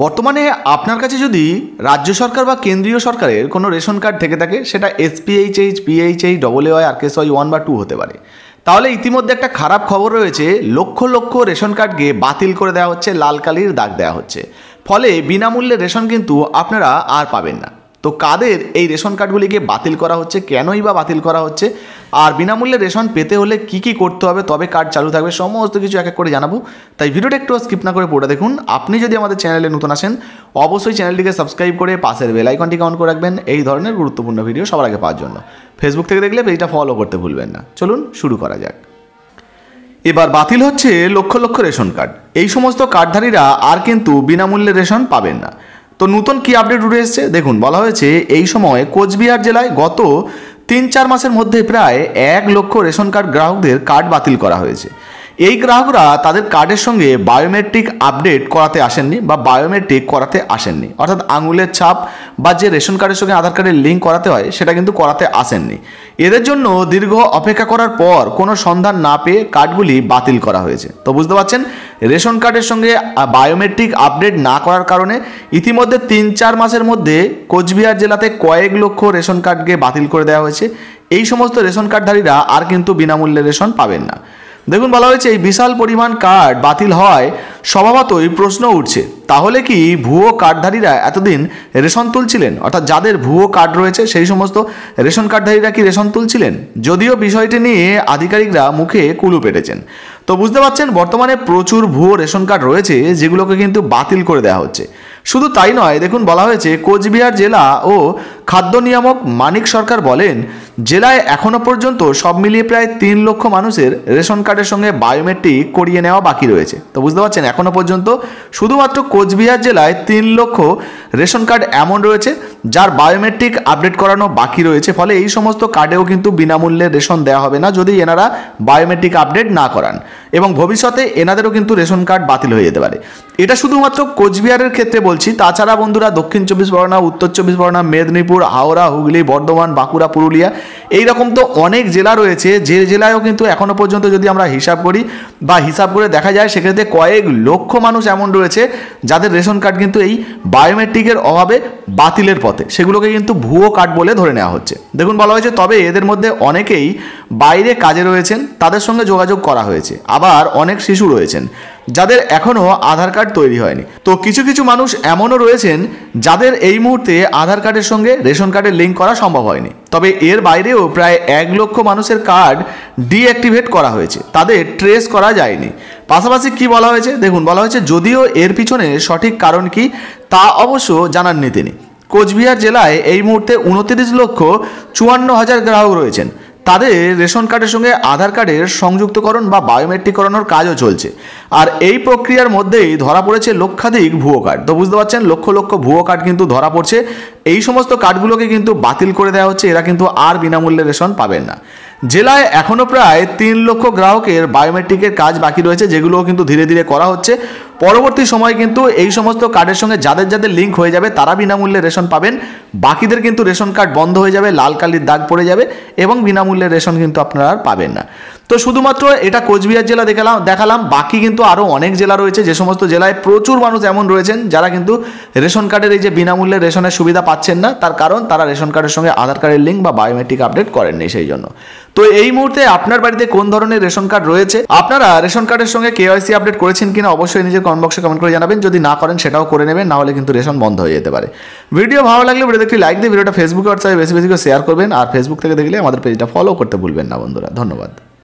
বর্তমানে আপনার কাছে যদি রাজ্য সরকার বা কেন্দ্রীয় সরকারের কোনো রেশন কার্ড থেকে থাকে, সেটা SPHH, PHH, AAY, RKSY 1 বা 2 হতে পারে, তাহলে ইতিমধ্যে একটা খারাপ খবর রয়েছে। লক্ষ লক্ষ রেশন কার্ডকে বাতিল করে দেওয়া হচ্ছে, লাল কালির দাগ দেওয়া হচ্ছে। ফলে বিনামূল্যে রেশন কিন্তু আপনারা আর পাবেন না। তো কাদের এই রেশন কার্ডগুলিকে বাতিল করা হচ্ছে, কেনই বা বাতিল করা হচ্ছে, আর বিনামূল্যে রেশন পেতে হলে কি কি করতে হবে তবে কার্ড চালু থাকবে, সমস্ত কিছু এক এক করে জানাবো। তাই ভিডিওটা একটু স্কিপ না করে পুরোটা দেখুন। আপনি যদি আমাদের চ্যানেলে নতুন আসেন, অবশ্যই চ্যানেলটিকে সাবস্ক্রাইব করে পাশের বেল আইকনটিকে অন করে রাখবেন এই ধরনের গুরুত্বপূর্ণ ভিডিও সবার আগে পাওয়ার জন্য। ফেসবুক থেকে দেখলে পেজটা ফলো করতে ভুলবেন না। চলুন শুরু করা যাক। এবার বাতিল হচ্ছে লক্ষ লক্ষ রেশন কার্ড। এই সমস্ত কার্ডধারীরা আর কিন্তু বিনামূল্যে রেশন পাবেন না। তো নতুন কি আপডেট উঠে এসছে দেখুন। বলা হয়েছে এই সময় কোচবিহার জেলায় গত 3-4 মাসের মধ্যে প্রায় 1 লক্ষ রেশন কার্ড গ্রাহকদের কার্ড বাতিল করা হয়েছে। এই গ্রাহকরা তাদের কার্ডের সঙ্গে বায়োমেট্রিক আপডেট করাতে আসেননি বা বায়োমেট্রিক করাতে আসেননি, অর্থাৎ আঙুলের ছাপ বা যে রেশন কার্ডের সঙ্গে আধার কার্ডের লিঙ্ক করাতে হয় সেটা কিন্তু করাতে আসেননি। এদের জন্য দীর্ঘ অপেক্ষা করার পর কোনো সন্ধান না পেয়ে কার্ডগুলি বাতিল করা হয়েছে। তো বুঝতে পারছেন, রেশন কার্ডের সঙ্গে বায়োমেট্রিক আপডেট না করার কারণে ইতিমধ্যে 3-4 মাসের মধ্যে কোচবিহার জেলাতে কয়েক লক্ষ রেশন কার্ডকে বাতিল করে দেওয়া হয়েছে। এই সমস্ত রেশন কার্ডধারীরা আর কিন্তু বিনামূল্যে রেশন পাবেন না। দেখুন, বলা হয়েছে এই বিশাল পরিমাণ কার্ড বাতিল হয় স্বভাবতই প্রশ্ন উঠছে, তাহলে কি ভুয়ো কার্ডধারীরা এতদিন রেশন তুলছিলেন? অর্থাৎ যাদের ভুয়ো কার্ড রয়েছে সেই সমস্ত রেশন কার্ডধারীরা কি রেশন তুলছিলেন? যদিও বিষয়টি নিয়ে আধিকারিকরা মুখে কুলু পেটেছেন। তো বুঝতে পারছেন, বর্তমানে প্রচুর ভুয়ো রেশন কার্ড রয়েছে যেগুলোকে কিন্তু বাতিল করে দেওয়া হচ্ছে। শুধু তাই নয়, দেখুন বলা হয়েছে কোচবিহার জেলা ও খাদ্য নিয়ামক মানিক সরকার বলেন, জেলায় এখনও পর্যন্ত সব মিলিয়ে প্রায় 3 লক্ষ মানুষের রেশন কার্ডের সঙ্গে বায়োমেট্রিক করিয়ে নেওয়া বাকি রয়েছে। তো বুঝতে পারছেন, এখনও পর্যন্ত শুধুমাত্র কোচবিহার জেলায় 3 লক্ষ রেশন কার্ড এমন রয়েছে যার বায়োমেট্রিক আপডেট করানো বাকি রয়েছে। ফলে এই সমস্ত কার্ডেও কিন্তু বিনামূল্যে রেশন দেওয়া হবে না যদি এনারা বায়োমেট্রিক আপডেট না করান, এবং ভবিষ্যতে এনাদেরও কিন্তু রেশন কার্ড বাতিল হয়ে যেতে পারে। এটা শুধুমাত্র কোচবিহারের ক্ষেত্রে বলছি, তাছাড়া বন্ধুরা দক্ষিণ 24 পরগনা, উত্তর 24 পরগনা, মেদিনীপুর, হাওড়া, হুগলি, বর্ধমান, বাঁকুড়া, পুরুলিয়া, এইরকম তো অনেক জেলা রয়েছে যে জেলায়ও কিন্তু এখনও পর্যন্ত যদি আমরা হিসাব করি বা হিসাব করে দেখা যায় সেক্ষেত্রে কয়েক লক্ষ মানুষ এমন রয়েছে যাদের রেশন কার্ড কিন্তু এই বায়োমেট্রিকের অভাবে বাতিলের পথে, সেগুলোকে কিন্তু ভুয়ো কার্ড বলে ধরে নেওয়া হচ্ছে। দেখুন বলা হয়েছে, তবে এদের মধ্যে অনেকেই বাইরে কাজে রয়েছেন, তাদের সঙ্গে যোগাযোগ করা হয়েছে। আবার অনেক শিশু রয়েছেন যাদের এখনও আধার কার্ড তৈরি হয়নি। তো কিছু কিছু মানুষ এমনও রয়েছেন যাদের এই মুহূর্তে আধার কার্ডের সঙ্গে রেশন কার্ডের লিঙ্ক করা সম্ভব হয়নি। তবে এর বাইরেও প্রায় 1 লক্ষ মানুষের কার্ড ডিঅ্যাক্টিভেট করা হয়েছে, তাদের ট্রেস করা যায়নি। পাশাপাশি কি বলা হয়েছে দেখুন, বলা হয়েছে যদিও এর পিছনে সঠিক কারণ কি তা অবশ্য জানাননি তিনি। কোচবিহার জেলায় এই মুহূর্তে 29,54,000 গ্রাহক রয়েছেন, তাদের রেশন কার্ডের সঙ্গে আধার কার্ডের সংযুক্তকরণ বা বায়োমেট্রিক করানোর কাজও চলছে। আর এই প্রক্রিয়ার মধ্যেই ধরা পড়েছে লক্ষাধিক ভুয়ো কার্ড। তো বুঝতে পারছেন, লক্ষ লক্ষ ভুয়ো কার্ড কিন্তু ধরা পড়ছে। এই সমস্ত কার্ডগুলোকে কিন্তু বাতিল করে দেওয়া হচ্ছে, এরা কিন্তু আর বিনামূল্যে রেশন পাবেন না। জেলায় এখনও প্রায় 3 লক্ষ গ্রাহকের বায়োমেট্রিকের কাজ বাকি রয়েছে, যেগুলোও কিন্তু ধীরে ধীরে করা হচ্ছে। পরবর্তী সময় কিন্তু এই সমস্ত কার্ডের সঙ্গে যাদের যাদের লিঙ্ক হয়ে যাবে তারা বিনামূল্যে রেশন পাবেন, বাকিদের কিন্তু রেশন কার্ড বন্ধ হয়ে যাবে, লাল কালির দাগ পড়ে যাবে এবং বিনামূল্যে রেশন কিন্তু আপনারা আর পাবেন না। তো শুধুমাত্র এটা কোচবিহার জেলা দেখালাম, বাকি কিন্তু আরও অনেক জেলা রয়েছে যে সমস্ত জেলায় প্রচুর মানুষ এমন রয়েছেন যারা কিন্তু রেশন কার্ডের এই যে বিনামূল্যে রেশনের সুবিধা পাচ্ছেন না, তার কারণ তারা রেশন কার্ডের সঙ্গে আধার কার্ডের লিঙ্ক বা বায়োমেট্রিক আপডেট করেননি সেই জন্য। তো এই মুহূর্তে আপনার বাড়িতে কোন ধরনের রেশন কার্ড রয়েছে, আপনারা রেশন কার্ডের সঙ্গে KYC আপডেট করেছেন কিনা অবশ্যই নিজের কমেন্ট বক্সে কমেন্ট করে জানাবেন। যদি না করেন সেটাও করে নেবেন, না হলে কিন্তু রেশন বন্ধ হয়ে যেতে পারে। ভিডিও ভালো লাগলে ভিডিওতে একটি লাইক দিয়ে ভিডিওটা ফেসবুকে হোয়াটসঅ্যাপে বেশি বেশি করে শেয়ার করবেন। আর ফেসবুক থেকে দেখলে আমাদের পেজটা ফলো করতে ভুলবেন না বন্ধুরা। ধন্যবাদ।